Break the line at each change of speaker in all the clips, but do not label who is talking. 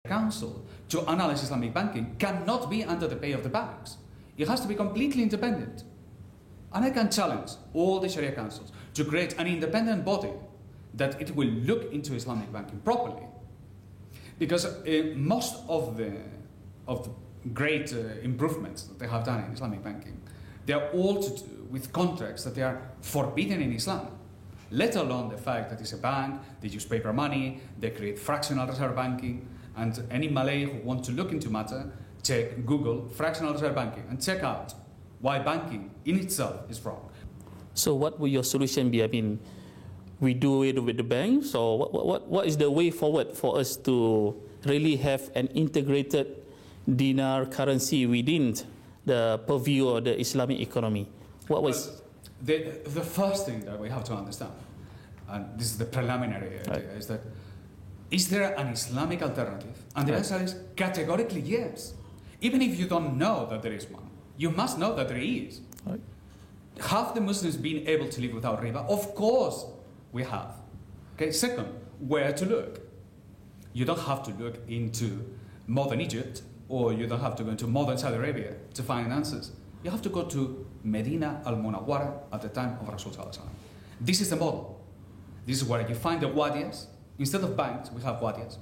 Council to analyze Islamic banking cannot be under the pay of the banks. It has to be completely independent. And I can challenge all the Sharia councils to create an independent body that it will look into Islamic banking properly. Because most of the great improvements that they have done in Islamic banking, they are all to do with contracts that they are forbidden in Islam, let alone the fact that it's a bank, they use paper money, they create fractional reserve banking, and any Malay who wants to look into matter, check Google fractional reserve banking and check out why banking in itself is wrong.
So what will your solution be? I mean, we do it with the banks, or what is the way forward for us to really have an integrated dinar currency within the purview of the Islamic economy? What was
the first thing that we have to understand, and this is the preliminary idea, is that is there an Islamic alternative? And the answer is categorically yes. Even if you don't know that there is one, you must know that there is. Have the Muslims been able to live without riba? Of course we have. Okay. Second, where to look? You don't have to look into modern Egypt, or you don't have to go into modern Saudi Arabia to find answers. You have to go to Medina al-Munawwara at the time of Rasul Sallallahu Alaihi Wasallam. This is the model. This is where you find the wadiyas. Instead of banks, we have wadiyas.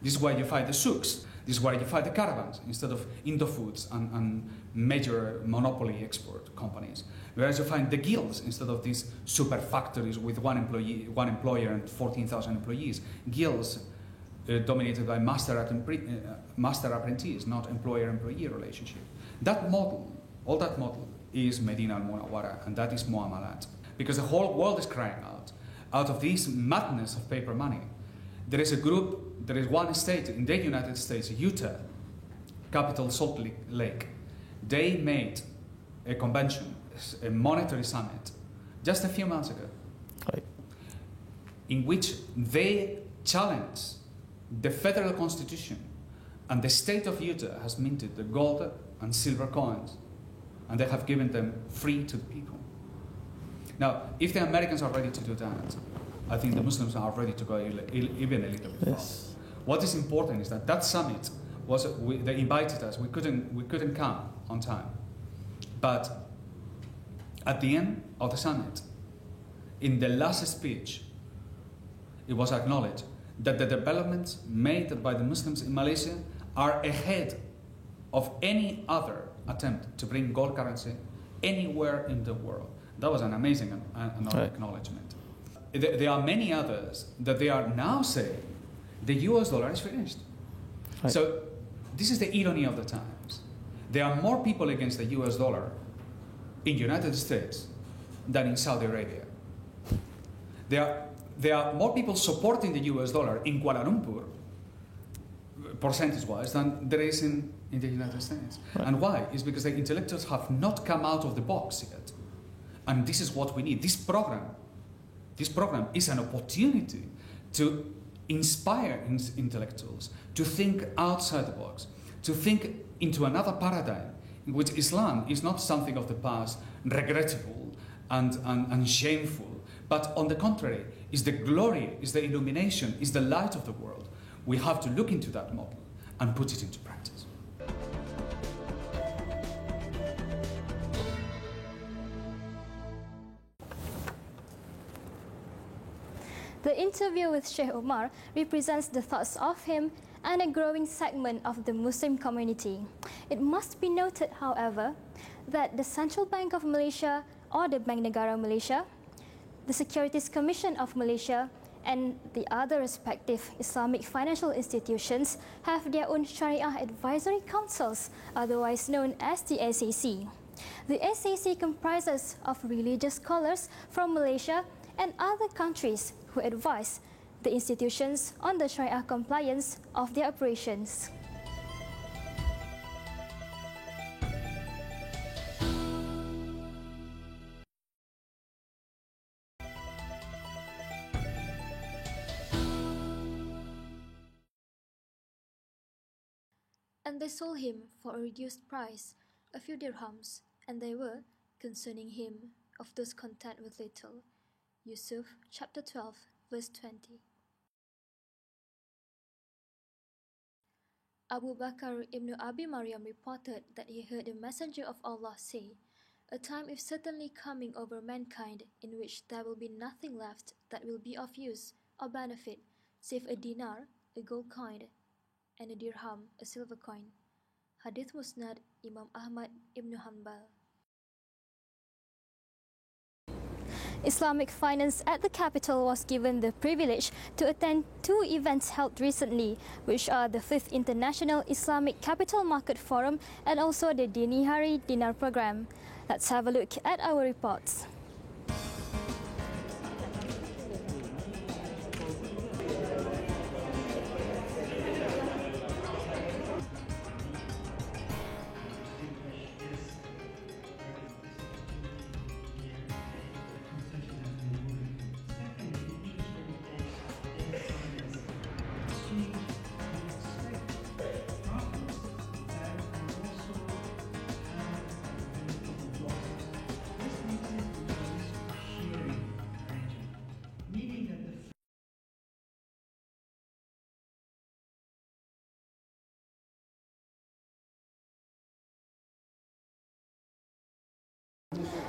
This is where you find the souks. This is where you find the caravans instead of Indofoods and major monopoly export companies. Whereas you find the guilds instead of these super factories with one employer and 14,000 employees. Guilds dominated by master apprentice, not employer-employee relationship. That model, all that model, is Medina al-Munawwara, and that is Muamalat. Because the whole world is crying out of this madness of paper money. There is a group, there is one state in the United States, Utah, capital Salt Lake. They made a convention, a monetary summit, just a few months ago, in which they challenged the federal constitution, and the state of Utah has minted the gold and silver coins, and they have given them free to the people. Now, if the Americans are ready to do that, I think the Muslims are ready to go even a little bit further. What is important is that summit they invited us. We couldn't come on time, but at the end of the summit, in the last speech, it was acknowledged that the developments made by the Muslims in Malaysia are ahead of any other attempt to bring gold currency anywhere in the world. That was an amazing acknowledgement. There are many others that they are now saying the US dollar is finished. So this is the irony of the times. There are more people against the US dollar in the United States than in Saudi Arabia. There are more people supporting the US dollar in Kuala Lumpur, percentage-wise, than there is in the United States. And why? It's because the intellectuals have not come out of the box yet. And this is what we need. This program is an opportunity to inspire intellectuals to think outside the box, to think into another paradigm in which Islam is not something of the past, regrettable and shameful, but on the contrary, is the glory, is the illumination, is the light of the world. We have to look into that model and put it into practice.
The interview with Sheikh Omar represents the thoughts of him and a growing segment of the Muslim community. It must be noted, however, that the Central Bank of Malaysia, or the Bank Negara Malaysia, the Securities Commission of Malaysia, and the other respective Islamic financial institutions have their own Sharia Advisory Councils, otherwise known as the SAC. The SAC comprises of religious scholars from Malaysia and other countries who advise the institutions on the Sharia compliance of their operations. And they sold him for a reduced price, a few dirhams, and they were concerning him of those content with little. Yusuf chapter 12, verse 20.
Abu Bakr ibn Abi Maryam reported that he heard the Messenger of Allah say, "A time is certainly coming over mankind in which there will be nothing left that will be of use or benefit save a dinar, a gold coin, and a dirham, a silver coin." Hadith Musnad Imam Ahmad ibn Hanbal.
Islamic Finance at the capital was given the privilege to attend two events held recently, which are the 5th International Islamic Capital Market Forum and also the Dini Hari Dinar Program. Let's have a look at our reports.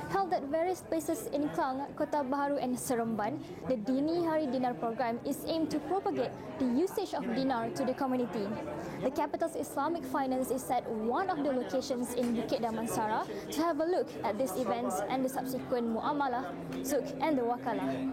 Held at various places in Klang, Kota Baharu and Seremban, the Dini Hari Dinar program is aimed to propagate the usage of dinar to the community. The capital's Islamic Finance is at one of the locations in Bukit Damansara to have a look at these events and the subsequent muamalah, suk and the wakalah.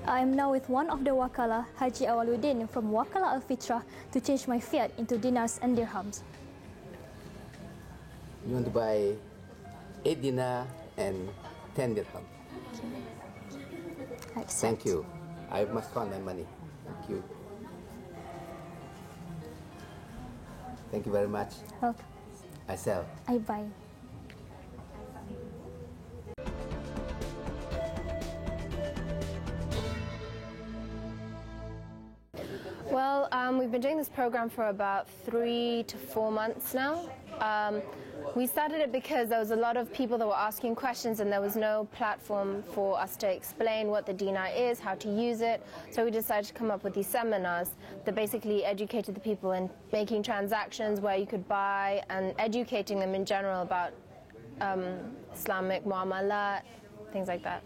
I am now with one of the wakalah, Haji Awaluddin from Wakalah Al-Fitrah, to change my fiat into dinars and dirhams.
You want to buy 8 dinar and 10 dirham. Thank you. I must count my money. Thank you. Thank you very much.
Welcome.
I sell.
I buy.
Well, we've been doing this program for about 3 to 4 months now. We started it because there was a lot of people that were asking questions and there was no platform for us to explain what the dinar is, how to use it. So we decided to come up with these seminars that basically educated the people in making transactions where you could buy and educating them in general about Islamic muamalat, things like that.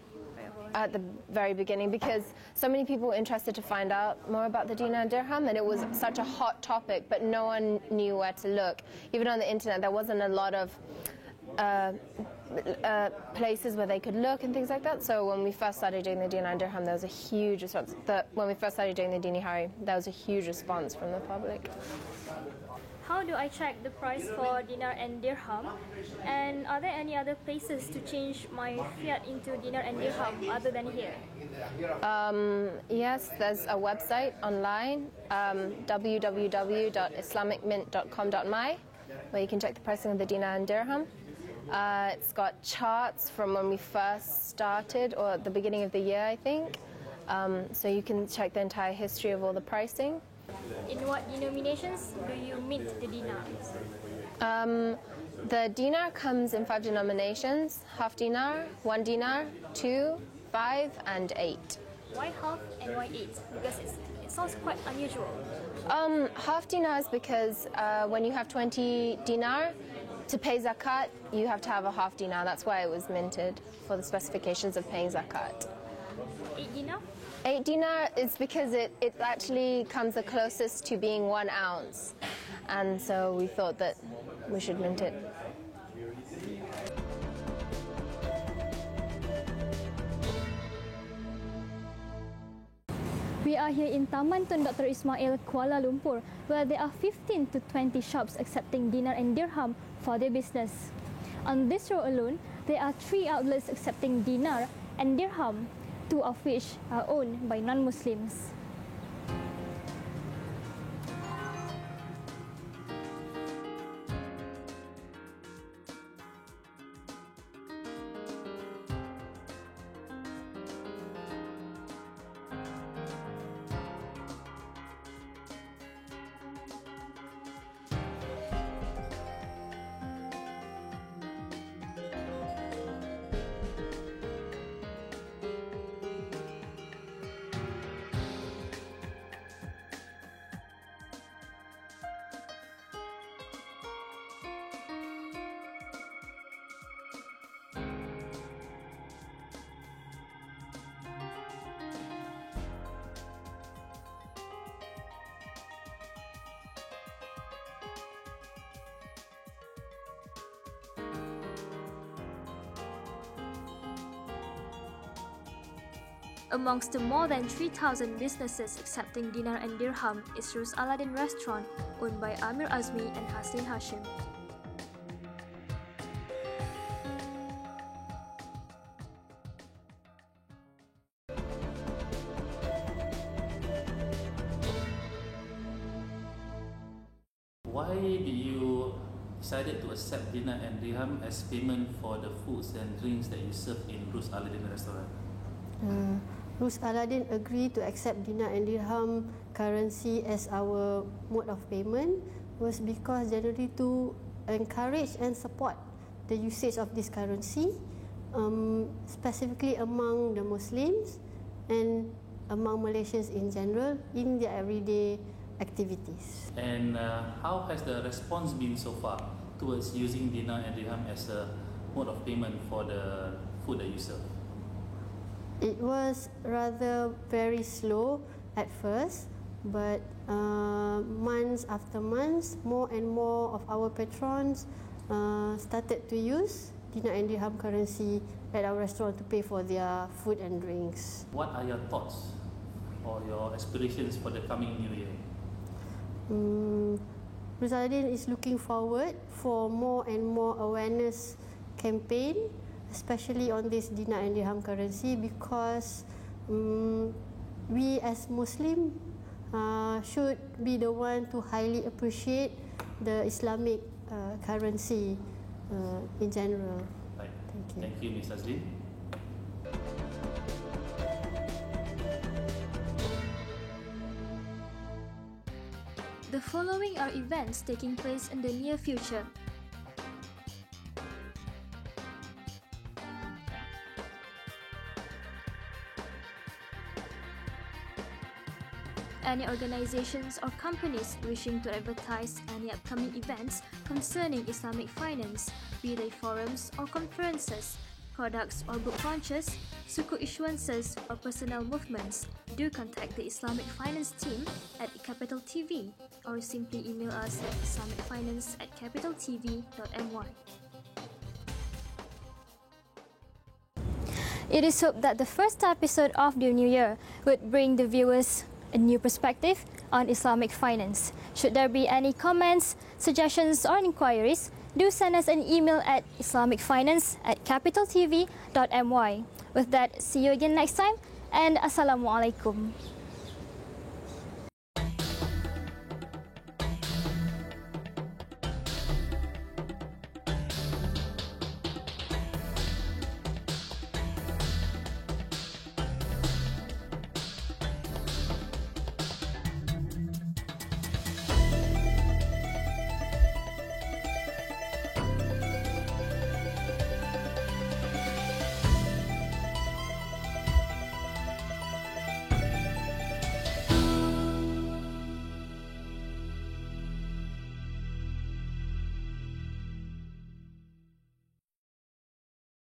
At the very beginning, because so many people were interested to find out more about the dinar and dirham, and it was such a hot topic, but no one knew where to look. Even on the internet, there wasn't a lot of places where they could look and things like that. So when we first started doing the dinar and dirham, there was a huge response. When we first started doing the Dini Hari, there was a huge response from the public.
How do I check the price for dinar and dirham? And are there any other places to change my fiat into dinar and dirham other than here?
Yes, there's a website online, www.islamicmint.com.my, where you can check the pricing of the dinar and dirham. It's got charts from when we first started, or at the beginning of the year, I think. So you can check the entire history of all the pricing.
In what denominations do you mint the dinar?
The dinar comes in 5 denominations: half dinar, 1 dinar, 2, 5, and 8.
Why half and why 8? Because it sounds quite unusual.
Half dinar is because when you have 20 dinar, to pay zakat, you have to have a half dinar. That's why it was minted, for the specifications of paying zakat.
8 dinar?
8 dinar is because it actually comes the closest to being 1 ounce. And so we thought that we should mint it.
We are here in Taman Tun Dr. Ismail, Kuala Lumpur, where there are 15 to 20 shops accepting dinar and dirham for their business. On this row alone, there are 3 outlets accepting dinar and dirham, 2 of which are owned by non-Muslims.
Amongst the more than 3,000 businesses accepting dinar and dirham is Rus Aladdin Restaurant, owned by Amir Azmi and Haslin Hashim.
Why did you decided to accept dinar and dirham as payment for the foods and drinks that you serve in Rus Aladdin Restaurant?
Rus Aladdin agreed to accept dinar and dirham currency as our mode of payment was because generally to encourage and support the usage of this currency, specifically among the Muslims and among Malaysians in general in their everyday activities.
And how has the response been so far towards using dinar and dirham as a mode of payment for the food that you serve?
It was rather very slow at first, but months after months, more and more of our patrons started to use dinar and dirham currency at our restaurant to pay for their food and drinks.
What are your thoughts or your aspirations for the coming new year?
Rus Aladdin is looking forward for more and more awareness campaign, especially on this dinar and dirham currency, because we as Muslim should be the one to highly appreciate the Islamic currency in general.
Right.
Thank you.
Thank you, Ms. Azlin.
The following are events taking place in the near future. Any organizations or companies wishing to advertise any upcoming events concerning Islamic finance, be they forums or conferences, products or book launches, suku issuances or personal movements, do contact the Islamic Finance team at Capital TV or simply email us at islamicfinance@capitaltv.my.
It is hoped that the first episode of the new year would bring the viewers a new perspective on Islamic finance. Should there be any comments, suggestions or inquiries, do send us an email at islamicfinance@capitaltv.my. With that, see you again next time and Assalamualaikum.